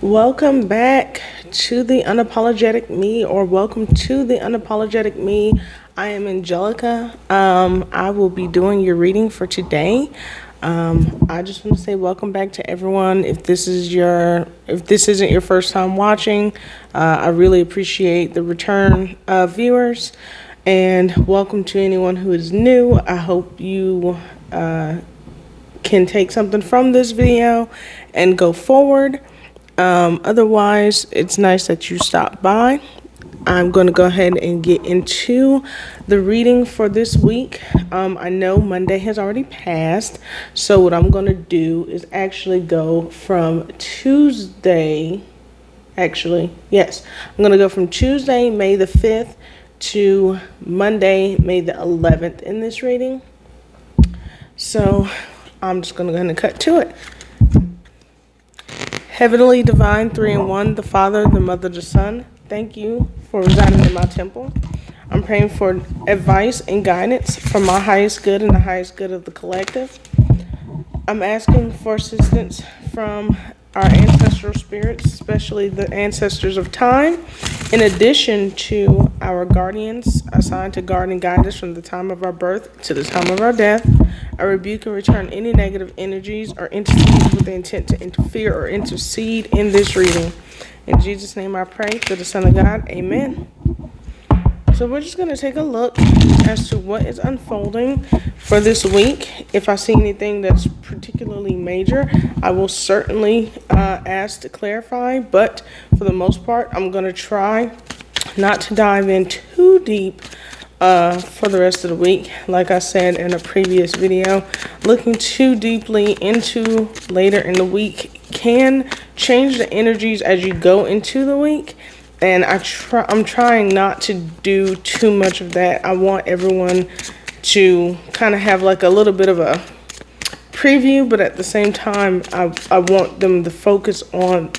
Welcome back to the Unapologetic Me, or welcome to the Unapologetic Me. I am Angelica. I will be doing your reading for today. I just want to say welcome back to everyone. If this isn't your first time watching, I really appreciate the return of viewers, and welcome to anyone who is new. I hope you can take something from this video and go forward. Otherwise, it's nice that you stopped by. I'm going to go ahead and get into the reading for this week. I know Monday has already passed, so what I'm going to do is actually go from Tuesday. Yes, I'm going to go from Tuesday, May the 5th to Monday, May the 11th in this reading. So I'm just going to go ahead and cut to it. Heavenly Divine, 3 in 1, the Father, the Mother, the Son, thank you for residing in my temple. I'm praying for advice and guidance for my highest good and the highest good of the collective. I'm asking for assistance from our ancestral spirits, especially the ancestors of time, in addition to our guardians assigned to guard and guide us from the time of our birth to the time of our death. I rebuke and return any negative energies or entities with the intent to interfere or intercede in this reading. In Jesus' name I pray, through the Son of God, amen. So we're just going to take a look as to what is unfolding for this week. If I see anything that's particularly major, I will certainly ask to clarify. But for the most part, I'm going to try not to dive in too deep for the rest of the week. Like I said in a previous video, looking too deeply into later in the week can change the energies as you go into the week. And I'm trying not to do too much of that. I want everyone to kind of have like a little bit of a preview, but at the same time, I want them to focus on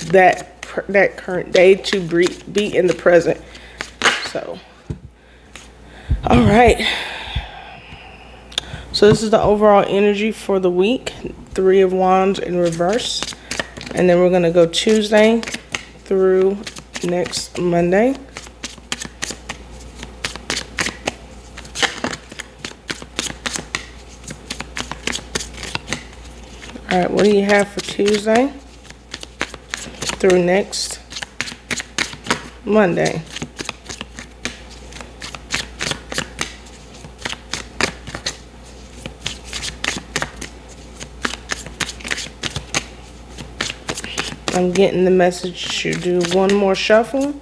that current day to be in the present. So, all right. So this is the overall energy for the week. 3 of Wands in reverse. And then we're going to go Tuesday through next Monday. All right, what do you have for Tuesday through next Monday? I'm getting the message to do one more shuffle,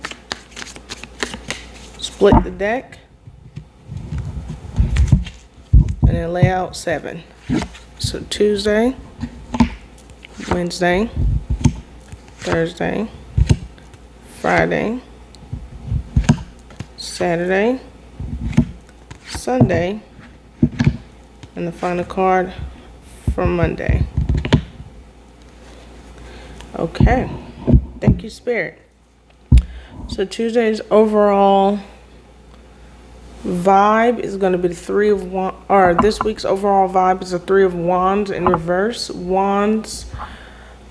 split the deck, and then lay out 7. So Tuesday, Wednesday, Thursday, Friday, Saturday, Sunday, and the final card for Monday. Okay, thank you, Spirit. So Tuesday's overall vibe is going to be the 3 of Wands, or this week's overall vibe is the 3 of Wands in reverse. Wands,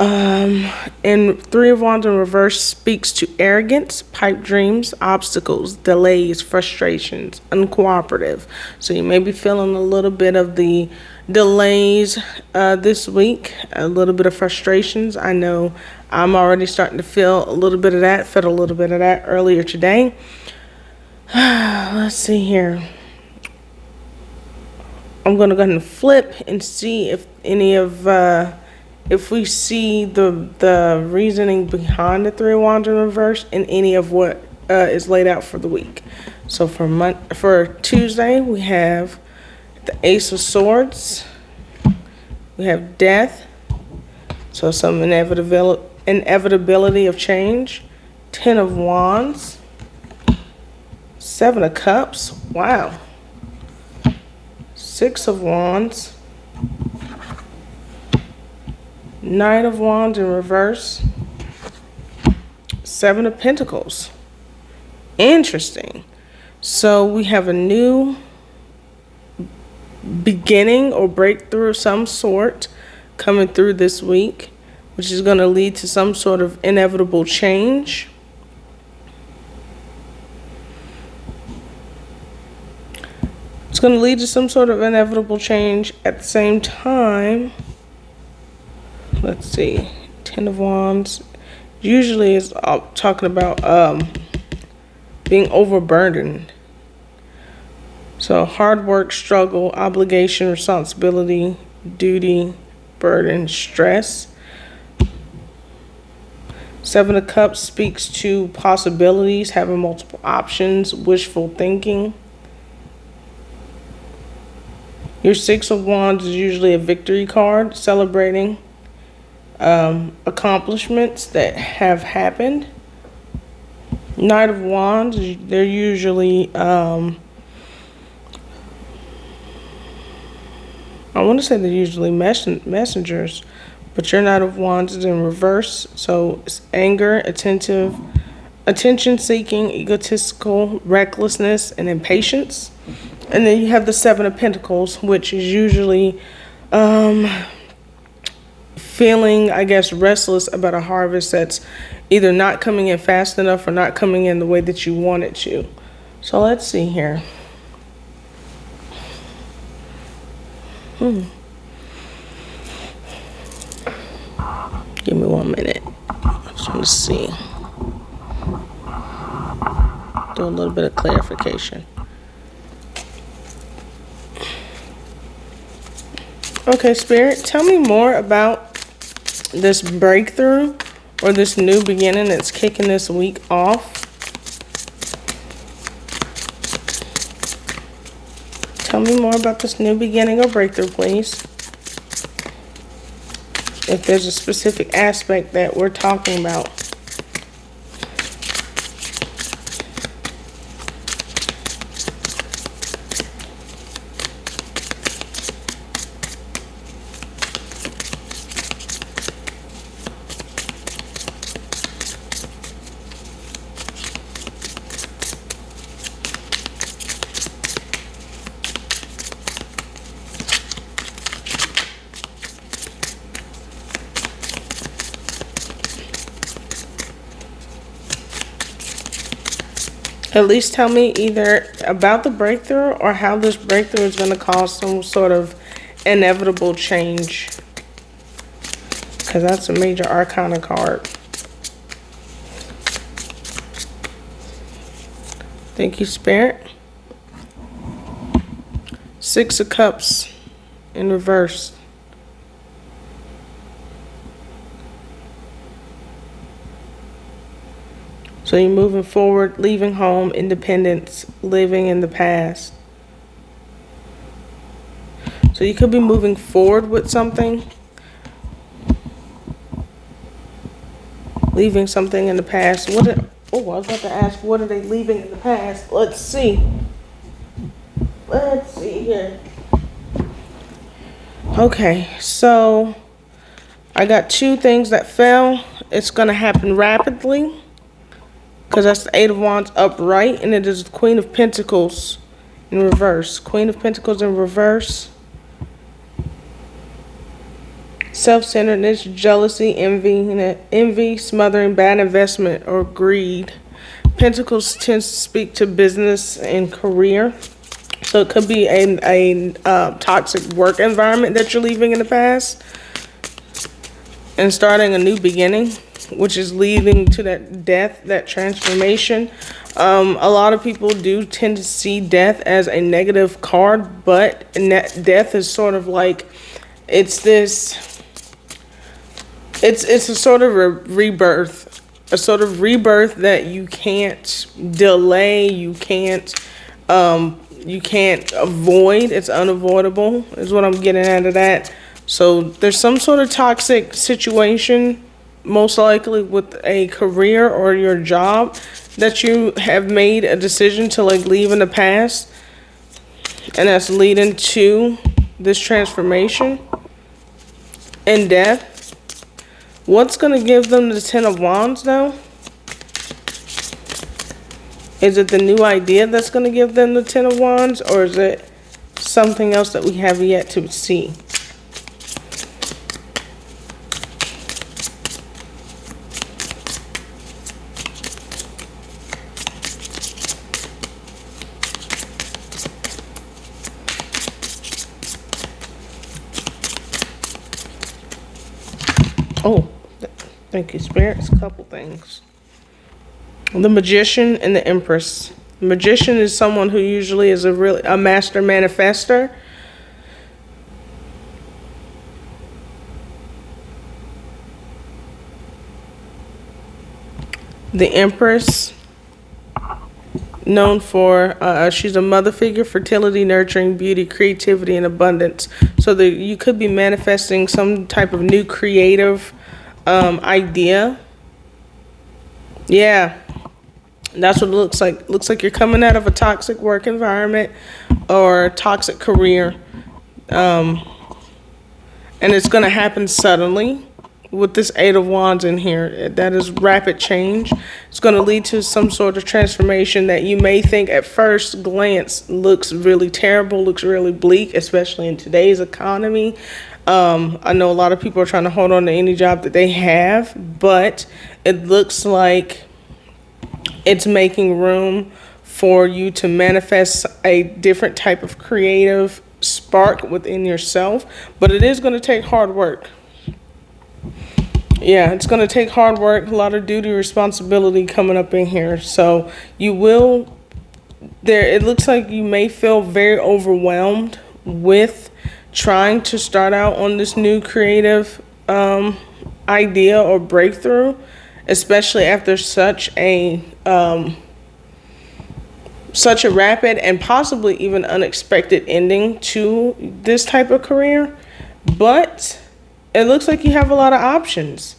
and 3 of Wands in reverse speaks to arrogance, pipe dreams, obstacles, delays, frustrations, uncooperative. So you may be feeling a little bit of the delays this week, a little bit of frustrations. I know I'm already starting to feel a little bit of that, felt a little bit of that earlier today. Let's see here. I'm going to go ahead and flip and see if any of, if we see the reasoning behind the 3 of Wands in reverse in any of what is laid out for the week. So for Tuesday, we have the Ace of Swords. We have death. So some inevitability of change. 10 of Wands. 7 of Cups. Wow. 6 of Wands. 9 of Wands in reverse. 7 of Pentacles. Interesting. So we have a new beginning or breakthrough of some sort coming through this week. which is going to lead to some sort of inevitable change. It's going to lead to some sort of inevitable change. At the same time, let's see, Ten of Wands usually is talking about being overburdened. So hard work, struggle, obligation, responsibility, duty, burden, stress. Seven of Cups speaks to possibilities, having multiple options, wishful thinking. Your Six of Wands is usually a victory card, celebrating accomplishments that have happened. Knight of Wands, they're usually I want to say they're usually messengers, but your Knight of Wands is in reverse. So it's anger, attention-seeking, egotistical, recklessness, and impatience. And then you have the Seven of Pentacles, which is usually feeling, I guess, restless about a harvest that's either not coming in fast enough or not coming in the way that you want it to. So let's see here. Give me 1 minute. I just want to see. Do a little bit of clarification. Okay, Spirit, tell me more about this breakthrough or this new beginning that's kicking this week off. Tell me more about this new beginning or breakthrough, please. If there's a specific aspect that we're talking about. At least tell me either about the breakthrough or how this breakthrough is going to cause some sort of inevitable change. Because that's a major arcana card. Thank you, Spirit. Six of Cups in reverse. So you're moving forward, leaving home, independence, living in the past. So you could be moving forward with something, leaving something in the past. I was about to ask, what are they leaving in the past? Let's see. Let's see here. Okay, so I got two things that fell. It's going to happen rapidly. Because that's the Eight of Wands upright, and it is the Queen of Pentacles in reverse. Queen of Pentacles in reverse. Self-centeredness, jealousy, envy, smothering, bad investment, or greed. Pentacles tends to speak to business and career. So it could be a toxic work environment that you're leaving in the past and starting a new beginning, which is leading to that death, that transformation. A lot of people do tend to see death as a negative card, but death is sort of like, it's a sort of a rebirth that you can't delay, you can't avoid. It's unavoidable is what I'm getting out of that. So there's some sort of toxic situation, most likely with a career or your job, that you have made a decision to leave in the past, and that's leading to this transformation and death. What's going to give them the Ten of Wands though? Is it the new idea that's going to give them the Ten of Wands, or is it something else that we have yet to see? Oh, thank you, spirits. A couple things. The Magician and the Empress. The Magician is someone who usually is a master manifester. The Empress, known for, she's a mother figure, fertility, nurturing, beauty, creativity, and abundance. So you could be manifesting some type of new creative idea. Yeah, that's what it looks like. Looks like you're coming out of a toxic work environment or toxic career. And it's going to happen suddenly. With this Eight of Wands in here, that is rapid change. It's going to lead to some sort of transformation that you may think at first glance looks really terrible, looks really bleak, especially in today's economy. I know a lot of people are trying to hold on to any job that they have, but it looks like it's making room for you to manifest a different type of creative spark within yourself, but it is going to take hard work. Yeah, it's going to take hard work, a lot of duty, responsibility coming up in here. So it looks like you may feel very overwhelmed with trying to start out on this new creative idea or breakthrough, especially after such a rapid and possibly even unexpected ending to this type of career. But it looks like you have a lot of options.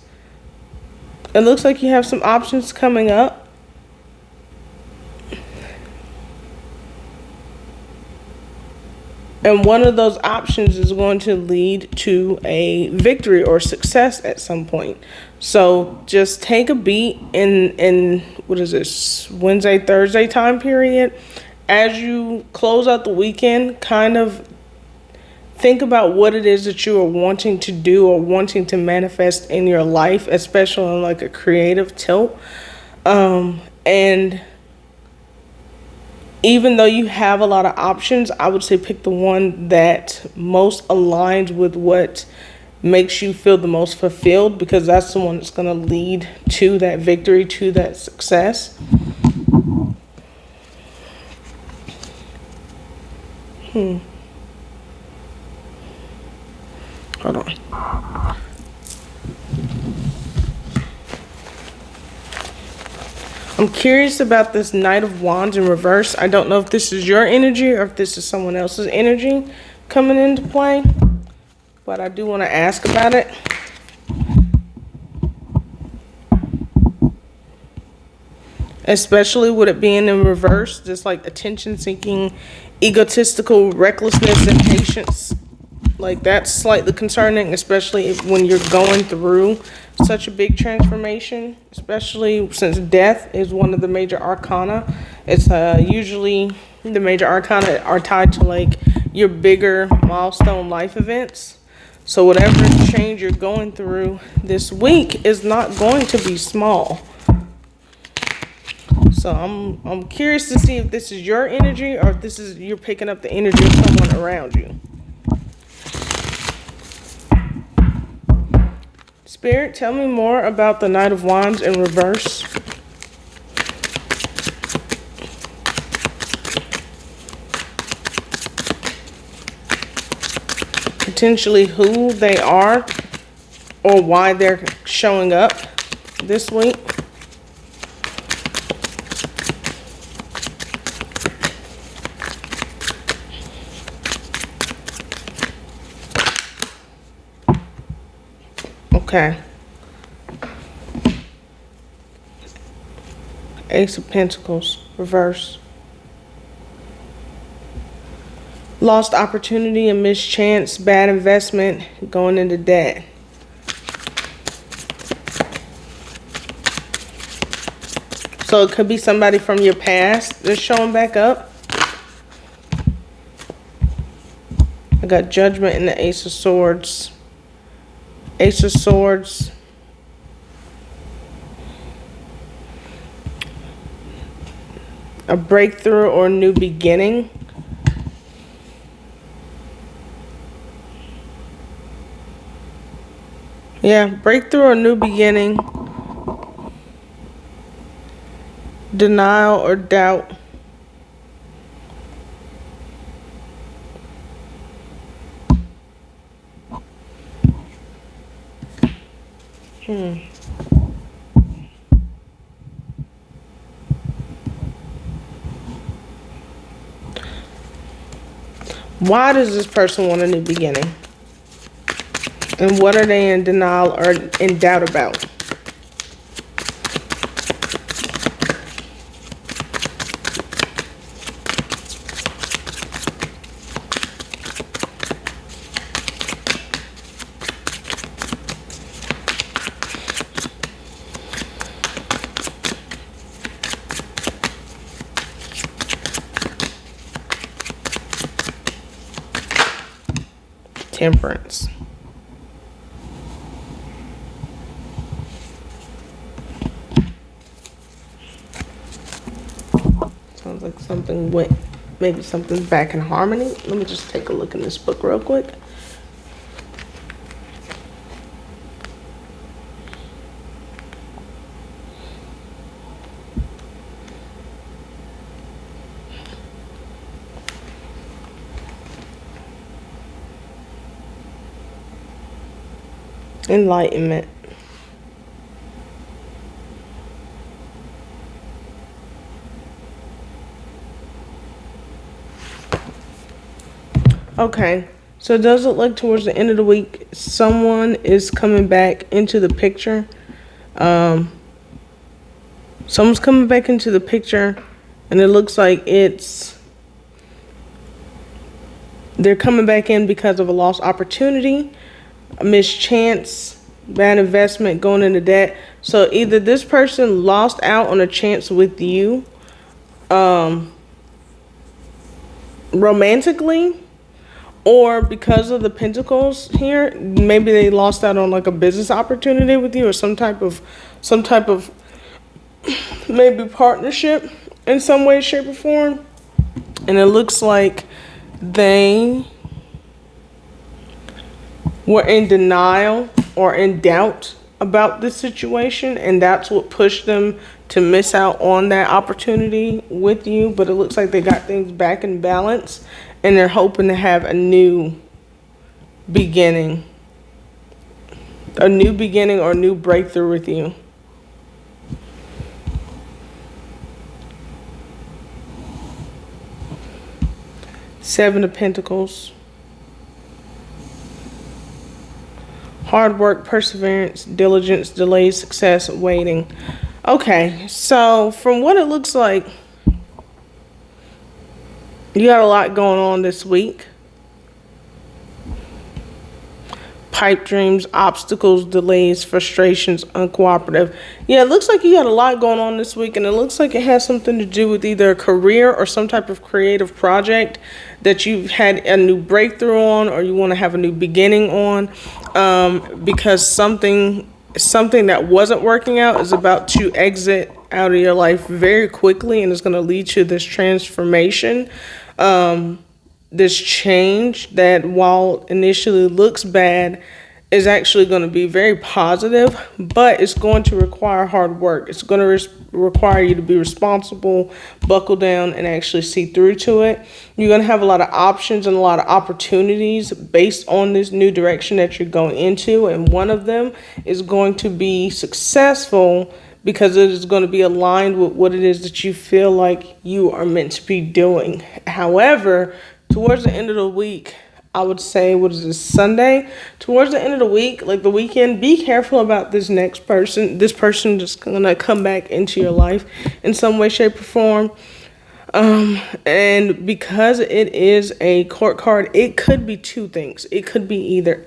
It looks like you have some options coming up. And one of those options is going to lead to a victory or success at some point. So just take a beat in what is this, Wednesday, Thursday time period. As you close out the weekend, kind of think about what it is that you are wanting to do or wanting to manifest in your life, especially on like a creative tilt. And even though you have a lot of options, I would say pick the one that most aligns with what makes you feel the most fulfilled, because that's the one that's going to lead to that victory, to that success. Hold on. I'm curious about this Knight of Wands in reverse. I don't know if this is your energy or if this is someone else's energy coming into play, but I do want to ask about it. Especially with it being in reverse, just like attention-seeking, egotistical, recklessness, impatience. Like, that's slightly concerning, especially when you're going through such a big transformation, especially since death is one of the major arcana. It's usually the major arcana are tied to like your bigger milestone life events. So whatever change you're going through this week is not going to be small. So I'm curious to see if this is your energy or if you're picking up the energy of someone around you. Spirit, tell me more about the Knight of Wands in reverse. Potentially who they are or why they're showing up this week. Okay. Ace of Pentacles, reverse. Lost opportunity, a mischance, bad investment, going into debt. So it could be somebody from your past that's showing back up. I got Judgment and the Ace of Swords. Ace of Swords. A breakthrough or new beginning. Yeah, breakthrough or new beginning, denial or doubt. Why does this person want a new beginning? And what are they in denial or in doubt about? Temperance. Sounds like something went, maybe something's back in harmony. Let me just take a look in this book real quick. Enlightenment. Okay, so does it look towards the end of the week someone is coming back into the picture? Someone's coming back into the picture, and it looks like they're coming back in because of a lost opportunity, a missed chance, bad investment, going into debt. So either this person lost out on a chance with you, romantically, or because of the pentacles here, maybe they lost out on like a business opportunity with you, or some type of maybe partnership in some way, shape, or form. And it looks like they were in denial or in doubt about this situation, and that's what pushed them to miss out on that opportunity with you. But it looks like they got things back in balance, and they're hoping to have a new beginning or new breakthrough with you. Seven of Pentacles. Hard work, perseverance, diligence, delay, success, waiting. Okay, so from what it looks like, you got a lot going on this week. Pipe dreams, obstacles, delays, frustrations, uncooperative. Yeah, it looks like you got a lot going on this week, and it looks like it has something to do with either a career or some type of creative project that you've had a new breakthrough on, or you want to have a new beginning on, because something that wasn't working out is about to exit out of your life very quickly, and it's going to lead to this transformation, this change that, while initially looks bad, is actually going to be very positive, but it's going to require hard work. It's going to require you to be responsible, buckle down, and actually see through to it. You're going to have a lot of options and a lot of opportunities based on this new direction that you're going into, and one of them is going to be successful because it is going to be aligned with what it is that you feel like you are meant to be doing. However, towards the end of the week, I would say, what is this, Sunday? Towards the end of the week, like the weekend, be careful about this next person. This person just gonna come back into your life in some way, shape, or form. And because it is a court card, it could be two things. It could be either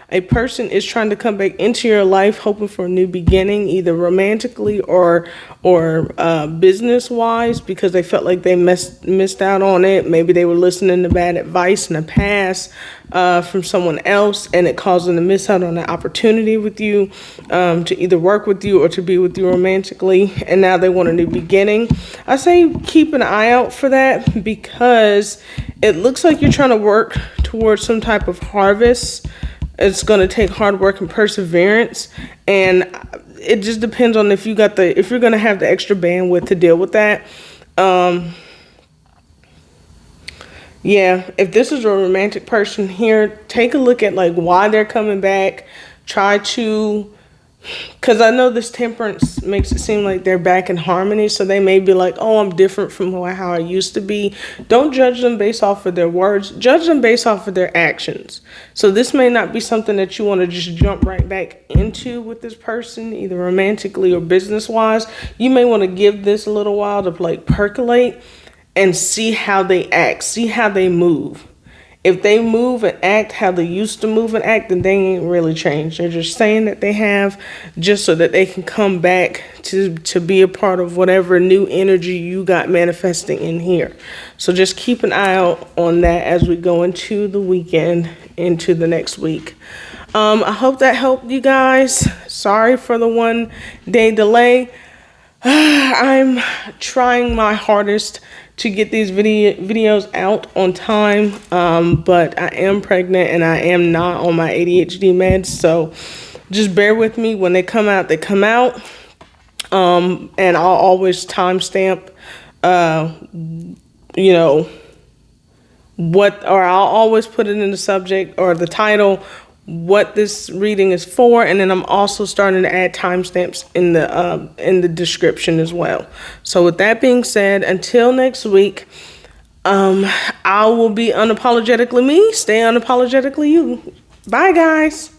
a person is trying to come back into your life hoping for a new beginning, either romantically or business wise, because they felt like they missed out on it. Maybe they were listening to bad advice in the past from someone else, and it caused them to miss out on that opportunity with you, to either work with you or to be with you romantically, and now they want a new beginning. I say keep an eye out for that, because it looks like you're trying to work towards some type of harvest It's going to take hard work and perseverance, and it just depends on if you're going to have the extra bandwidth to deal with that. Yeah, if this is a romantic person here, take a look at like why they're coming back. Try to, because I know this temperance makes it seem like they're back in harmony, so they may be like, oh, I'm different from how I used to be. Don't judge them based off of their words. Judge them based off of their actions. So this may not be something that you want to just jump right back into with this person, either romantically or business-wise. You may want to give this a little while to like percolate and see how they act, see how they move. If they move and act how they used to move and act, then they ain't really changed. They're just saying that they have, just so that they can come back to be a part of whatever new energy you got manifesting in here. So just keep an eye out on that as we go into the weekend, into the next week. I hope that helped you guys. Sorry for the 1 day delay. I'm trying my hardest to get these videos out on time, but I am pregnant and I am not on my ADHD meds, so just bear with me. When they come out, they come out, and I'll always timestamp, I'll always put it in the subject or the title, what this reading is for, and then I'm also starting to add timestamps in the description as well. So with that being said, until next week, I will be unapologetically me. Stay unapologetically you. Bye, guys.